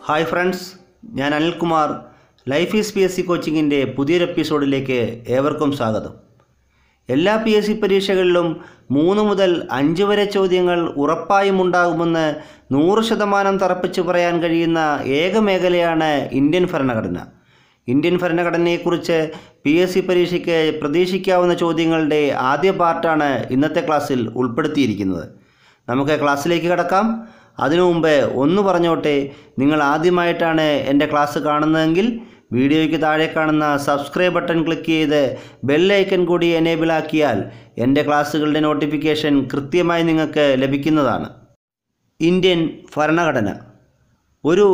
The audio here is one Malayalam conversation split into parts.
ഹായ് ഫ്രണ്ട്സ്, ഞാൻ അനിൽകുമാർ. ലൈഫ് ഈസ് PSC കോച്ചിങ്ങിൻ്റെ പുതിയൊരു എപ്പിസോഡിലേക്ക് ഏവർക്കും സ്വാഗതം. എല്ലാ PSC പരീക്ഷകളിലും 3 മുതൽ 5 വരെ ചോദ്യങ്ങൾ ഉറപ്പായും ഉണ്ടാകുമെന്ന് 100% തറപ്പിച്ച് പറയാൻ കഴിയുന്ന ഏക മേഖലയാണ് ഇന്ത്യൻ ഭരണഘടന. ഇന്ത്യൻ ഭരണഘടനയെക്കുറിച്ച് PSC പരീക്ഷയ്ക്ക് പ്രതീക്ഷിക്കാവുന്ന ചോദ്യങ്ങളുടെ ആദ്യ പാർട്ടാണ് ഇന്നത്തെ ക്ലാസ്സിൽ ഉൾപ്പെടുത്തിയിരിക്കുന്നത്. നമുക്ക് ക്ലാസ്സിലേക്ക് കടക്കാം. അതിനു മുമ്പ് ഒന്ന് പറഞ്ഞോട്ടെ, നിങ്ങൾ ആദ്യമായിട്ടാണ് എൻ്റെ ക്ലാസ് കാണുന്നതെങ്കിൽ വീഡിയോയ്ക്ക് താഴെ കാണുന്ന സബ്സ്ക്രൈബ് ബട്ടൺ ക്ലിക്ക് ചെയ്ത് ബെൽ ഐക്കൺ കൂടി എനേബിൾ ആക്കിയാൽ എൻ്റെ ക്ലാസ്സുകളുടെ നോട്ടിഫിക്കേഷൻ കൃത്യമായി നിങ്ങൾക്ക് ലഭിക്കുന്നതാണ്. ഇന്ത്യൻ ഭരണഘടന ഒരു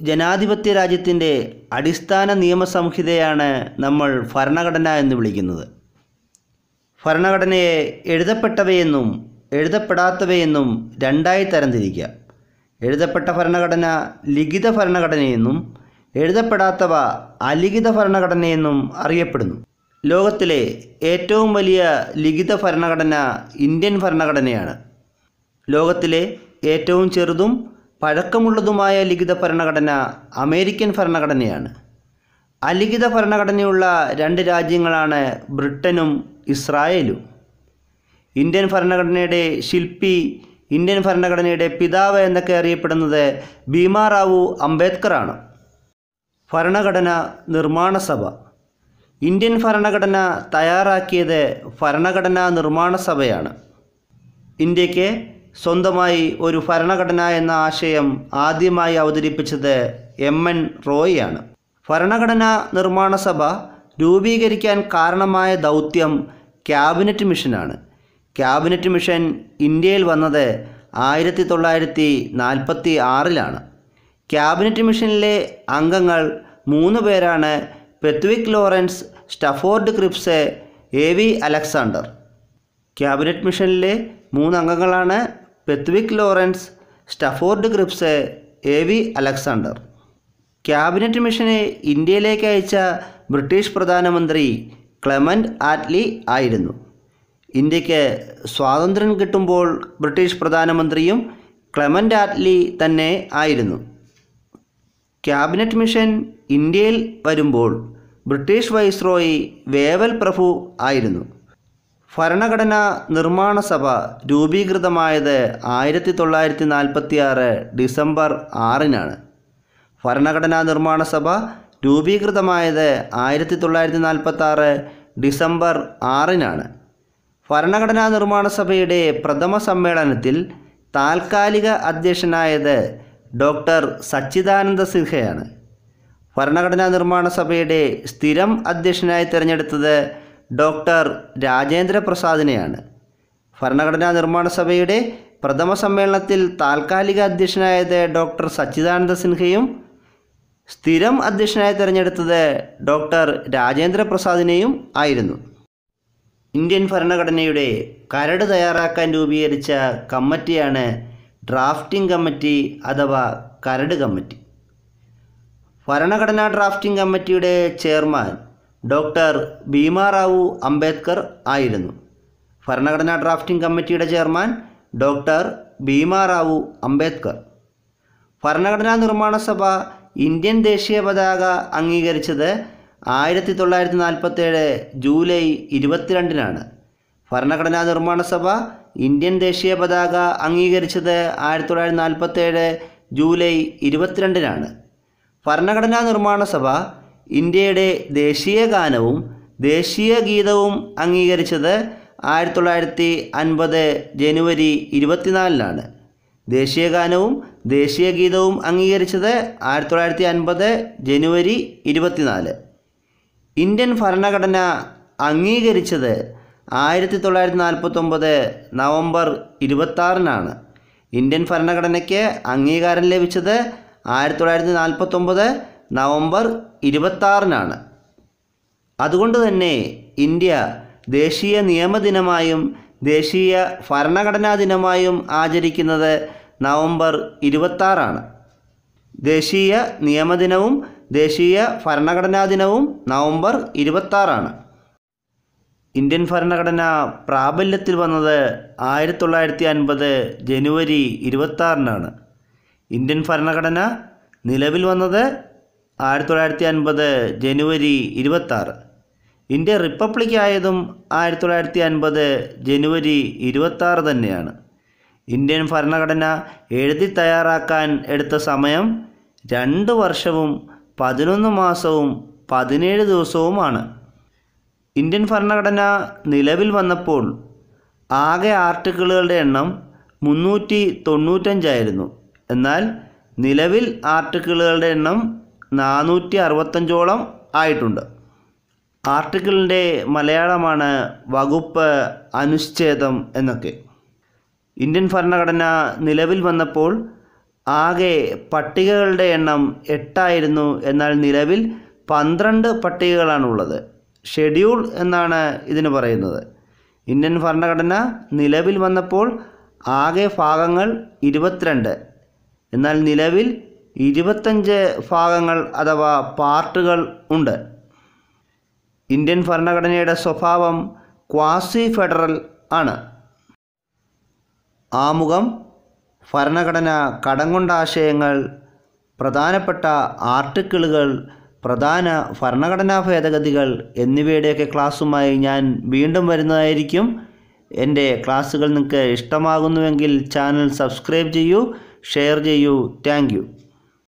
ജനാധിപത്യ രാജ്യത്തിൻ്റെ അടിസ്ഥാന നിയമസംഹിതയാണ് നമ്മൾ ഭരണഘടന എന്ന് വിളിക്കുന്നത്. ഭരണഘടനയെ എഴുതപ്പെട്ടവയെന്നും എഴുതപ്പെടാത്തവയെന്നും രണ്ടായി തരംതിരിക്കാം. എഴുതപ്പെട്ട ഭരണഘടന ലിഖിത ഭരണഘടനയെന്നും എഴുതപ്പെടാത്തവ അലിഖിത ഭരണഘടനയെന്നും അറിയപ്പെടുന്നു. ലോകത്തിലെ ഏറ്റവും വലിയ ലിഖിത ഭരണഘടന ഇന്ത്യൻ ഭരണഘടനയാണ്. ലോകത്തിലെ ഏറ്റവും ചെറുതും പഴക്കമുള്ളതുമായ ലിഖിത ഭരണഘടന അമേരിക്കൻ ഭരണഘടനയാണ്. അലിഖിത ഭരണഘടനയുള്ള 2 രാജ്യങ്ങളാണ് ബ്രിട്ടനും ഇസ്രായേലും. ഇന്ത്യൻ ഭരണഘടനയുടെ ശില്പി, ഇന്ത്യൻ ഭരണഘടനയുടെ പിതാവ് എന്നൊക്കെ അറിയപ്പെടുന്നത് ഭീമാറാവു അംബേദ്കറാണ്. ഭരണഘടന നിർമ്മാണ സഭ. ഇന്ത്യൻ ഭരണഘടന തയ്യാറാക്കിയത് ഭരണഘടനാ നിർമ്മാണ സഭയാണ്. ഇന്ത്യക്ക് സ്വന്തമായി ഒരു ഭരണഘടന എന്ന ആശയം ആദ്യമായി അവതരിപ്പിച്ചത് MN റോയിയാണ്. ഭരണഘടനാ നിർമ്മാണ സഭ രൂപീകരിക്കാൻ കാരണമായ ദൗത്യം ക്യാബിനറ്റ് മിഷനാണ്. ക്യാബിനറ്റ് മിഷൻ ഇന്ത്യയിൽ വന്നത് 1946-ലാണ്. ക്യാബിനറ്റ് മിഷനിലെ അംഗങ്ങൾ 3 പേരാണ്: Pethick Lawrence, Stafford Cripps, AV Alexander. Cabinet മിഷനിലെ 3 അംഗങ്ങളാണ് Pethick Lawrence, Stafford Cripps, AV Alexander. Cabinet മിഷനെ ഇന്ത്യയിലേക്ക് അയച്ച ബ്രിട്ടീഷ് പ്രധാനമന്ത്രി ക്ലെമൻ്റ് ആറ്റ്ലി ആയിരുന്നു. ഇന്ത്യക്ക് സ്വാതന്ത്ര്യം കിട്ടുമ്പോൾ ബ്രിട്ടീഷ് പ്രധാനമന്ത്രിയും ക്ലെമൻ്റ് ആറ്റ്ലി തന്നെ ആയിരുന്നു. ക്യാബിനറ്റ് മിഷൻ ഇന്ത്യയിൽ വരുമ്പോൾ ബ്രിട്ടീഷ് വൈസ്രോയി വേവൽ പ്രഭു ആയിരുന്നു. ഭരണഘടനാ നിർമ്മാണ സഭ രൂപീകൃതമായത് 1946 ഡിസംബർ 6-നാണ്. ഭരണഘടനാ നിർമ്മാണ സഭ രൂപീകൃതമായത് 1946 ഡിസംബർ 6-നാണ്. ഭരണഘടനാ നിർമ്മാണ സഭയുടെ പ്രഥമ സമ്മേളനത്തിൽ താൽക്കാലിക അധ്യക്ഷനായത് ഡോക്ടർ സച്ചിദാനന്ദ സിൻഹയാണ്. ഭരണഘടനാ നിർമ്മാണ സഭയുടെ സ്ഥിരം അധ്യക്ഷനായി തിരഞ്ഞെടുത്തത് ഡോക്ടർ രാജേന്ദ്ര പ്രസാദിനെയാണ്. ഭരണഘടനാ നിർമ്മാണ സഭയുടെ പ്രഥമ സമ്മേളനത്തിൽ താൽക്കാലിക അധ്യക്ഷനായത് ഡോക്ടർ സച്ചിദാനന്ദ സിൻഹയും സ്ഥിരം അധ്യക്ഷനായി തിരഞ്ഞെടുത്തത് ഡോക്ടർ രാജേന്ദ്ര പ്രസാദിനെയും ആയിരുന്നു. ഇന്ത്യൻ ഭരണഘടനയുടെ കരട് തയ്യാറാക്കാൻ രൂപീകരിച്ച കമ്മിറ്റിയാണ് ഡ്രാഫ്റ്റിംഗ് കമ്മിറ്റി അഥവാ കരട് കമ്മിറ്റി. ഭരണഘടനാ ഡ്രാഫ്റ്റിംഗ് കമ്മിറ്റിയുടെ ചെയർമാൻ ഡോക്ടർ ഭീമാറാവു അംബേദ്കർ ആയിരുന്നു. ഭരണഘടനാ ഡ്രാഫ്റ്റിംഗ് കമ്മിറ്റിയുടെ ചെയർമാൻ ഡോക്ടർ ഭീമാറാവു അംബേദ്കർ. ഭരണഘടനാ നിർമ്മാണ സഭ ഇന്ത്യൻ ദേശീയ പതാക അംഗീകരിച്ചത് 1947 ജൂലൈ 22-നാണ്. ഭരണഘടനാ നിർമ്മാണ സഭ ഇന്ത്യൻ ദേശീയ പതാക അംഗീകരിച്ചത് 1947 ജൂലൈ 22-നാണ്. ഭരണഘടനാ നിർമ്മാണ സഭ ഇന്ത്യയുടെ ദേശീയ ഗാനവും ദേശീയ ഗീതവും അംഗീകരിച്ചത് 1950 ജനുവരി 24-നാണ്. ദേശീയ ഗാനവും ദേശീയ ഗീതവും അംഗീകരിച്ചത് 1950 ജനുവരി 24. ഇന്ത്യൻ ഭരണഘടന അംഗീകരിച്ചത് 1949 നവംബർ 26-നാണ്. ഇന്ത്യൻ ഭരണഘടനയ്ക്ക് അംഗീകാരം ലഭിച്ചത് 1949 നവംബർ 26-നാണ്. അതുകൊണ്ട് തന്നെ ഇന്ത്യ ദേശീയ നിയമദിനമായും ദേശീയ ഭരണഘടനാ ദിനമായും ആചരിക്കുന്നത് നവംബർ 26-ആണ്. ദേശീയ നിയമദിനവും ദേശീയ ഭരണഘടനാ ദിനവും നവംബർ 26-ആണ്. ഇന്ത്യൻ ഭരണഘടന പ്രാബല്യത്തിൽ വന്നത് 1950 ജനുവരി 26-നാണ്. ഇന്ത്യൻ ഭരണഘടന നിലവിൽ വന്നത് 1950 ജനുവരി 26. ഇന്ത്യ റിപ്പബ്ലിക് ആയതും 1950 ജനുവരി 26 തന്നെയാണ്. ഇന്ത്യൻ ഭരണഘടന എഴുതി തയ്യാറാക്കാൻ എടുത്ത സമയം 2 വർഷവും 11 മാസവും 17 ദിവസവുമാണ്. ഇന്ത്യൻ ഭരണഘടന നിലവിൽ വന്നപ്പോൾ ആകെ ആർട്ടിക്കിളുകളുടെ എണ്ണം 395 ആയിരുന്നു. എന്നാൽ നിലവിൽ ആർട്ടിക്കിളുകളുടെ എണ്ണം 465ഓളം ആയിട്ടുണ്ട്. ആർട്ടിക്കിളിൻ്റെ മലയാളമാണ് വകുപ്പ്, അനുച്ഛേദം എന്നൊക്കെ. ഇന്ത്യൻ ഭരണഘടന നിലവിൽ വന്നപ്പോൾ ആകെ പട്ടികകളുടെ എണ്ണം 8 ആയിരുന്നു. എന്നാൽ നിലവിൽ 12 പട്ടികകളാണുള്ളത്. ഷെഡ്യൂൾ എന്നാണ് ഇതിന് പറയുന്നത്. ഇന്ത്യൻ ഭരണഘടന നിലവിൽ വന്നപ്പോൾ ആകെ ഭാഗങ്ങൾ 22. എന്നാൽ നിലവിൽ 25 ഭാഗങ്ങൾ അഥവാ പാർട്ടുകൾ ഉണ്ട്. ഇന്ത്യൻ ഭരണഘടനയുടെ സ്വഭാവം ക്വാസി ഫെഡറൽ ആണ്. ആമുഖം, ഭരണഘടന, കടം കൊണ്ട ആശയങ്ങൾ, പ്രധാനപ്പെട്ട ആർട്ടിക്കിളുകൾ, പ്രധാന ഭരണഘടനാ ഭേദഗതികൾ എന്നിവയുടെയൊക്കെ ക്ലാസ്സുമായി ഞാൻ വീണ്ടും വരുന്നതായിരിക്കും. എൻ്റെ ക്ലാസ്സുകൾ നിങ്ങൾക്ക് ഇഷ്ടമാകുന്നുവെങ്കിൽ ചാനൽ സബ്സ്ക്രൈബ് ചെയ്യൂ, ഷെയർ ചെയ്യൂ. Thank you.